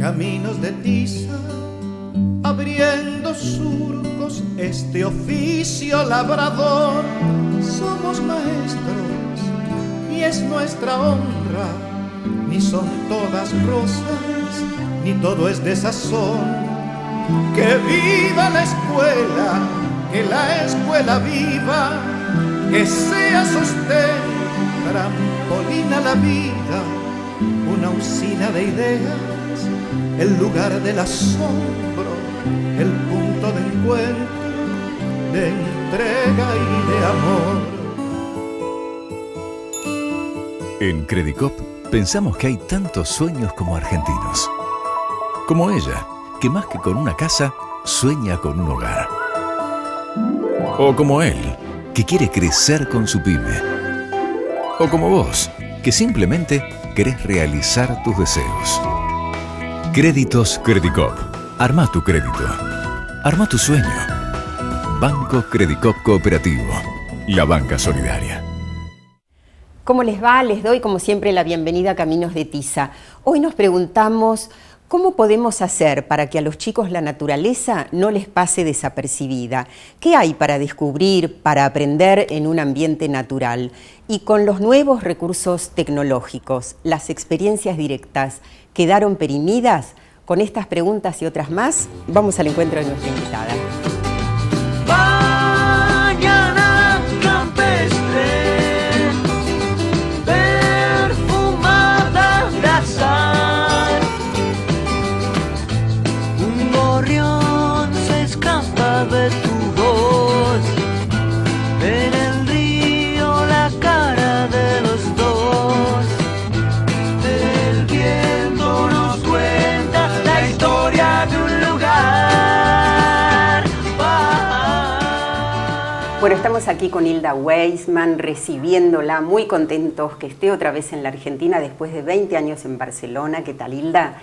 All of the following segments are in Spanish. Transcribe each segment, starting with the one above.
Caminos de tiza, abriendo surcos, este oficio labrador. Somos maestros y es nuestra honra, ni son todas rosas, ni todo es de sazón. Que viva la escuela, que la escuela viva, que sea sostén, trampolín a la vida, una usina de ideas, el lugar del asombro, el punto de encuentro, de entrega y de amor. En Credicop pensamos que hay tantos sueños como argentinos. Como ella, que más que con una casa, sueña con un hogar. O como él, que quiere crecer con su pyme. O como vos, que simplemente querés realizar tus deseos. Créditos Credicop. Arma tu crédito. Arma tu sueño. Banco Credicop Cooperativo. La banca solidaria. ¿Cómo les va? Les doy como siempre la bienvenida a Caminos de Tiza. Hoy nos preguntamos ¿cómo podemos hacer para que a los chicos la naturaleza no les pase desapercibida? ¿Qué hay para descubrir, para aprender en un ambiente natural? Y con los nuevos recursos tecnológicos, las experiencias directas, ¿quedaron perimidas? Con estas preguntas y otras más, vamos al encuentro de nuestra invitada. Mañana campestre, perfumada de azar. Un gorrión se escapa de tu voz. En el río la cara de los dos. El viento nos cuenta la historia de un lugar. Bueno, estamos aquí con Hilda Weissman, recibiéndola, muy contentos que esté otra vez en la Argentina después de 20 años en Barcelona. ¿Qué tal, Hilda?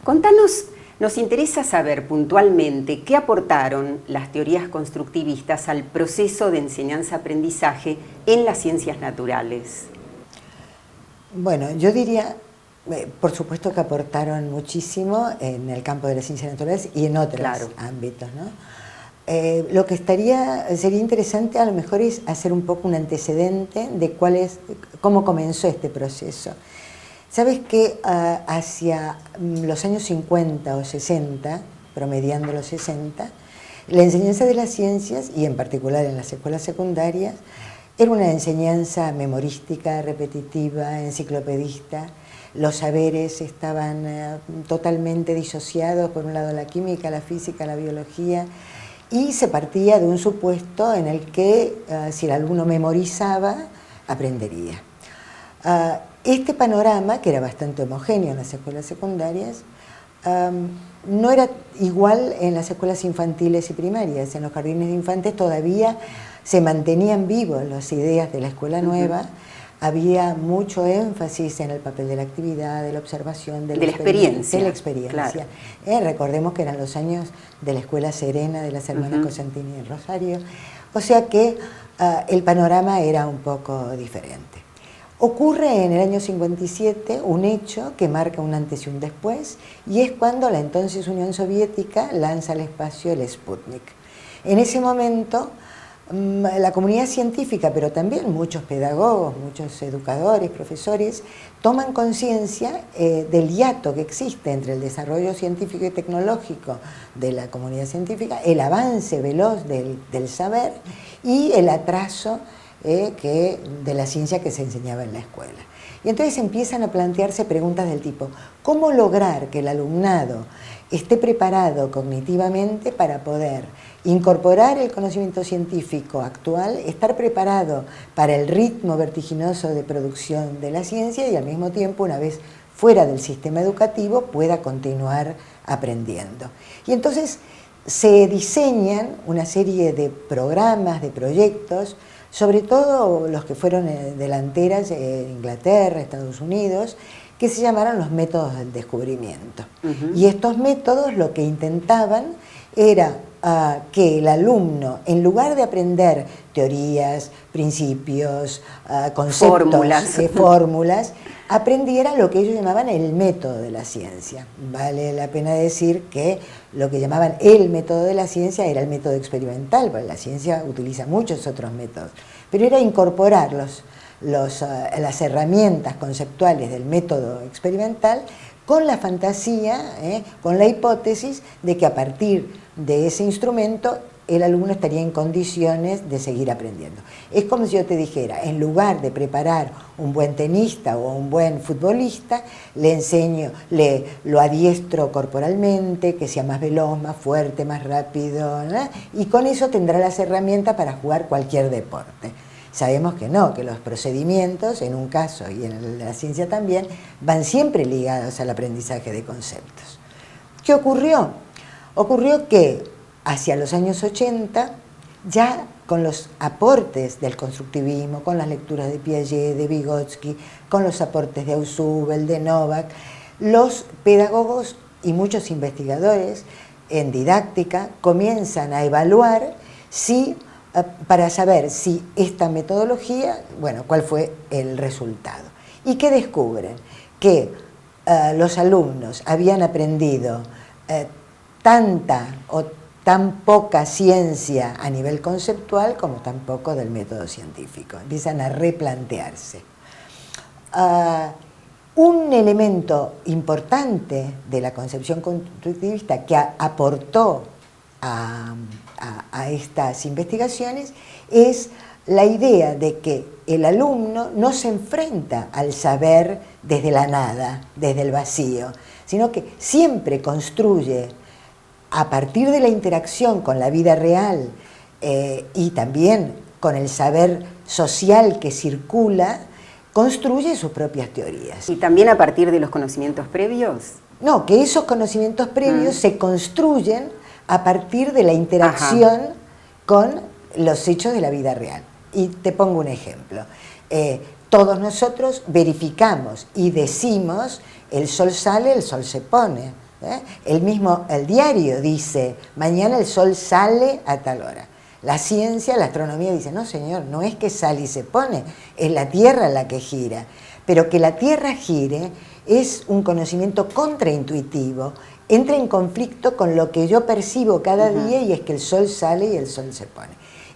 Contanos, nos interesa saber puntualmente qué aportaron las teorías constructivistas al proceso de enseñanza-aprendizaje en las ciencias naturales. Bueno, yo diría, por supuesto que aportaron muchísimo en el campo de las ciencias naturales y en otros ámbitos, ¿no? Lo que sería interesante a lo mejor es hacer un poco un antecedente de cómo comenzó este proceso. Sabes que hacia los años 50 o 60, promediando los 60, la enseñanza de las ciencias, y en particular en las escuelas secundarias, era una enseñanza memorística, repetitiva, enciclopedista. Los saberes estaban totalmente disociados, por un lado la química, la física, la biología, y se partía de un supuesto en el que si el alumno memorizaba, aprendería. Este panorama, que era bastante homogéneo en las escuelas secundarias, no era igual en las escuelas infantiles y primarias. En los jardines de infantes todavía se mantenían vivos las ideas de la escuela nueva. Había mucho énfasis en el papel de la actividad, de la observación, de la experiencia. Claro. Recordemos que eran los años de la Escuela Serena de las hermanas Cosentini y Rosario, o sea que el panorama era un poco diferente. Ocurre en el año 57 un hecho que marca un antes y un después, y es cuando la entonces Unión Soviética lanza al espacio el Sputnik. En ese momento la comunidad científica, pero también muchos pedagogos, muchos educadores, profesores, toman conciencia del hiato que existe entre el desarrollo científico y tecnológico de la comunidad científica, el avance veloz del saber y el atraso de la ciencia que se enseñaba en la escuela. Y entonces empiezan a plantearse preguntas del tipo, ¿cómo lograr que el alumnado esté preparado cognitivamente para poder incorporar el conocimiento científico actual, estar preparado para el ritmo vertiginoso de producción de la ciencia y al mismo tiempo, una vez fuera del sistema educativo, pueda continuar aprendiendo? Y entonces se diseñan una serie de programas, de proyectos, sobre todo los que fueron delanteras en Inglaterra, Estados Unidos, que se llamaron los métodos del descubrimiento. Y estos métodos lo que intentaban era que el alumno, en lugar de aprender teorías, principios, conceptos, fórmulas, aprendiera lo que ellos llamaban el método de la ciencia. Vale la pena decir que lo que llamaban el método de la ciencia era el método experimental, porque la ciencia utiliza muchos otros métodos, pero era incorporar las herramientas conceptuales del método experimental con la fantasía, con la hipótesis de que a partir de ese instrumento el alumno estaría en condiciones de seguir aprendiendo. Es como si yo te dijera, en lugar de preparar un buen tenista o un buen futbolista, lo adiestro corporalmente, que sea más veloz, más fuerte, más rápido, ¿no? Y con eso tendrá las herramientas para jugar cualquier deporte. Sabemos que no, que los procedimientos, en un caso y en la ciencia también, van siempre ligados al aprendizaje de conceptos. ¿Qué ocurrió? Ocurrió que hacia los años 80, ya con los aportes del constructivismo, con las lecturas de Piaget, de Vygotsky, con los aportes de Ausubel, de Novak, los pedagogos y muchos investigadores en didáctica comienzan a evaluar para saber si esta metodología, cuál fue el resultado. ¿Y qué descubren? Que los alumnos habían aprendido tanta o tan poca ciencia a nivel conceptual como tan poco del método científico. Empiezan a replantearse. Un elemento importante de la concepción constructivista que aportó a estas investigaciones es la idea de que el alumno no se enfrenta al saber desde la nada, desde el vacío, sino que siempre construye a partir de la interacción con la vida real y también con el saber social que circula, construye sus propias teorías. ¿Y también a partir de los conocimientos previos? No, que esos conocimientos previos se construyen a partir de la interacción con los hechos de la vida real. Y te pongo un ejemplo. Todos nosotros verificamos y decimos, el sol sale, el sol se pone. El diario dice, mañana el sol sale a tal hora. La ciencia, la astronomía dice, no señor, no es que sale y se pone, es la Tierra la que gira. Pero que la Tierra gire es un conocimiento contraintuitivo, entra en conflicto con lo que yo percibo cada día, y es que el sol sale y el sol se pone.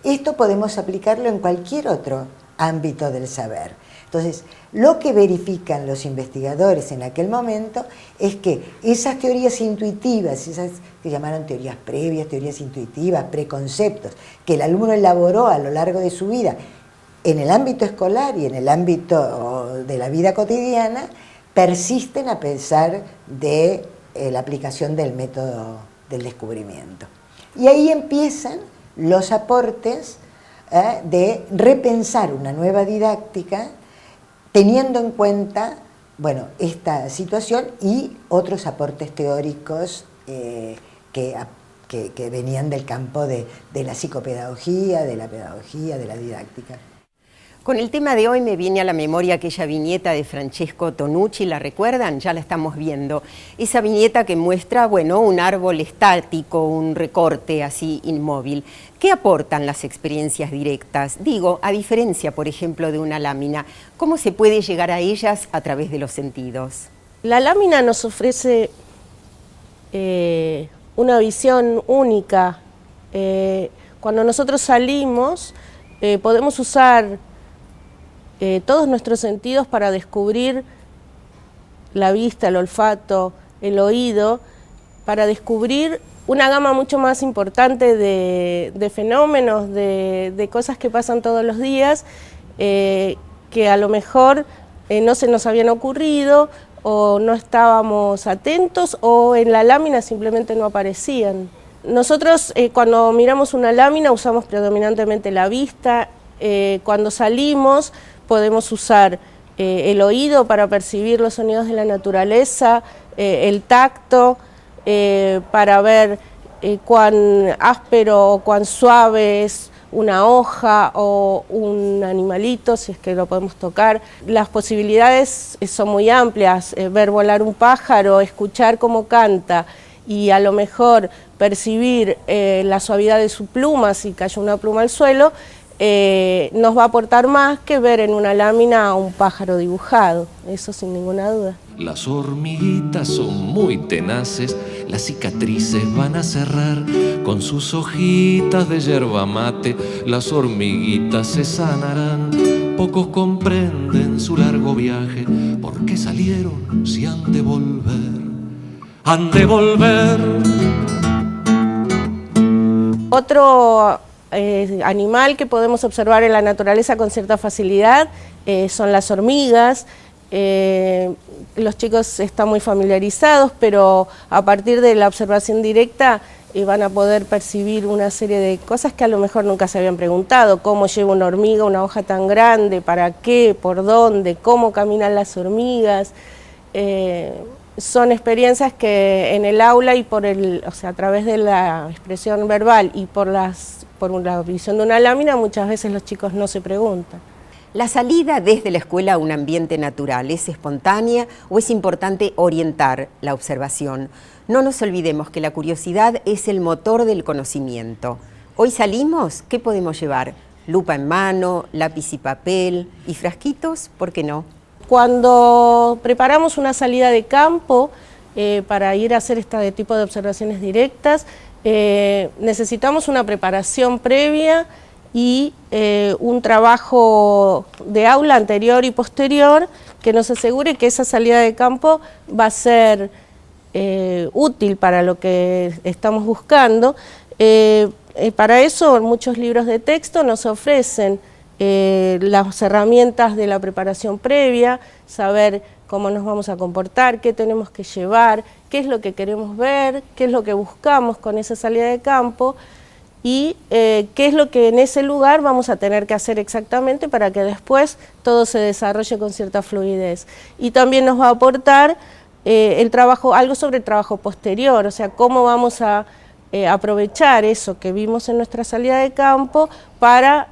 Esto podemos aplicarlo en cualquier otro ámbito del saber. Entonces, lo que verifican los investigadores en aquel momento es que esas teorías intuitivas, esas que llamaron teorías previas, teorías intuitivas, preconceptos, que el alumno elaboró a lo largo de su vida en el ámbito escolar y en el ámbito de la vida cotidiana, persisten a pesar de la aplicación del método del descubrimiento. Y ahí empiezan los aportes de repensar una nueva didáctica teniendo en cuenta esta situación y otros aportes teóricos que venían del campo de la psicopedagogía, de la pedagogía, de la didáctica. Con el tema de hoy me viene a la memoria aquella viñeta de Francesco Tonucci, ¿la recuerdan? Ya la estamos viendo. Esa viñeta que muestra, un árbol estático, un recorte así inmóvil. ¿Qué aportan las experiencias directas? Digo, a diferencia, por ejemplo, de una lámina, ¿cómo se puede llegar a ellas a través de los sentidos? La lámina nos ofrece una visión única. Cuando nosotros salimos, podemos usar todos nuestros sentidos para descubrir la vista, el olfato, el oído, para descubrir una gama mucho más importante de fenómenos, de cosas que pasan todos los días, que a lo mejor no se nos habían ocurrido, o no estábamos atentos, o en la lámina simplemente no aparecían. Nosotros cuando miramos una lámina usamos predominantemente la vista. Cuando salimos podemos usar el oído para percibir los sonidos de la naturaleza, el tacto, para ver cuán áspero o cuán suave es una hoja o un animalito, si es que lo podemos tocar. Las posibilidades son muy amplias, ver volar un pájaro, escuchar cómo canta, y a lo mejor percibir la suavidad de su pluma si cayó una pluma al suelo, nos va a aportar más que ver en una lámina a un pájaro dibujado, eso sin ninguna duda. Las hormiguitas son muy tenaces, las cicatrices van a cerrar con sus hojitas de yerba mate, las hormiguitas se sanarán. Pocos comprenden su largo viaje, ¿por qué salieron si han de volver? Han de volver. Otro animal que podemos observar en la naturaleza con cierta facilidad son las hormigas. Los chicos están muy familiarizados, pero a partir de la observación directa van a poder percibir una serie de cosas que a lo mejor nunca se habían preguntado. ¿Cómo lleva una hormiga una hoja tan grande? ¿Para qué? ¿Por dónde? ¿Cómo caminan las hormigas? Son experiencias que en el aula y a través de la expresión verbal y por la visión de una lámina muchas veces los chicos no se preguntan. ¿La salida desde la escuela a un ambiente natural es espontánea o es importante orientar la observación? No nos olvidemos que la curiosidad es el motor del conocimiento. Hoy salimos, ¿qué podemos llevar? Lupa en mano, lápiz y papel y frasquitos, ¿por qué no? Cuando preparamos una salida de campo para ir a hacer este tipo de observaciones directas, necesitamos una preparación previa y un trabajo de aula anterior y posterior que nos asegure que esa salida de campo va a ser útil para lo que estamos buscando. Para eso muchos libros de texto nos ofrecen las herramientas de la preparación previa, saber cómo nos vamos a comportar, qué tenemos que llevar, qué es lo que queremos ver, qué es lo que buscamos con esa salida de campo y qué es lo que en ese lugar vamos a tener que hacer exactamente para que después todo se desarrolle con cierta fluidez. Y también nos va a aportar algo sobre el trabajo posterior, o sea, cómo vamos a aprovechar eso que vimos en nuestra salida de campo para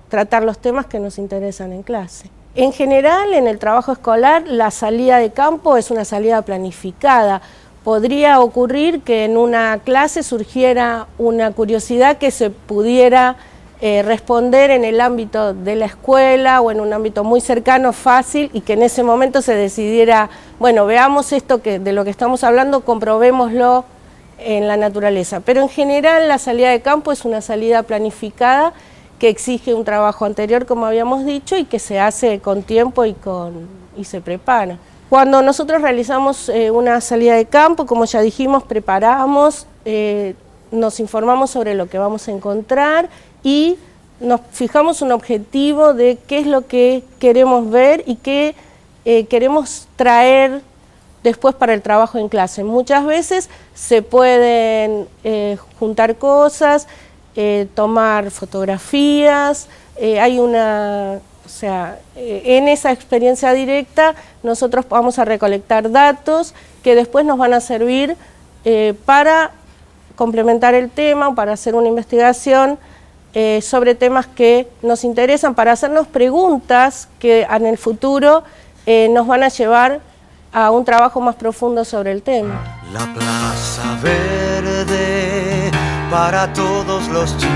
tratar los temas que nos interesan en clase. En general, en el trabajo escolar, la salida de campo es una salida planificada. Podría ocurrir que en una clase surgiera una curiosidad que se pudiera responder en el ámbito de la escuela o en un ámbito muy cercano, fácil, y que en ese momento se decidiera, bueno, veamos esto de lo que estamos hablando, comprobémoslo en la naturaleza. Pero en general la salida de campo es una salida planificada que exige un trabajo anterior, como habíamos dicho, y que se hace con tiempo y se prepara. Cuando nosotros realizamos una salida de campo, como ya dijimos, preparamos, nos informamos sobre lo que vamos a encontrar y nos fijamos un objetivo de qué es lo que queremos ver y qué queremos traer después para el trabajo en clase. Muchas veces se pueden juntar cosas, tomar fotografías, en esa experiencia directa nosotros vamos a recolectar datos que después nos van a servir para complementar el tema o para hacer una investigación sobre temas que nos interesan, para hacernos preguntas que en el futuro nos van a llevar a un trabajo más profundo sobre el tema. La plaza verde para todos los chicos.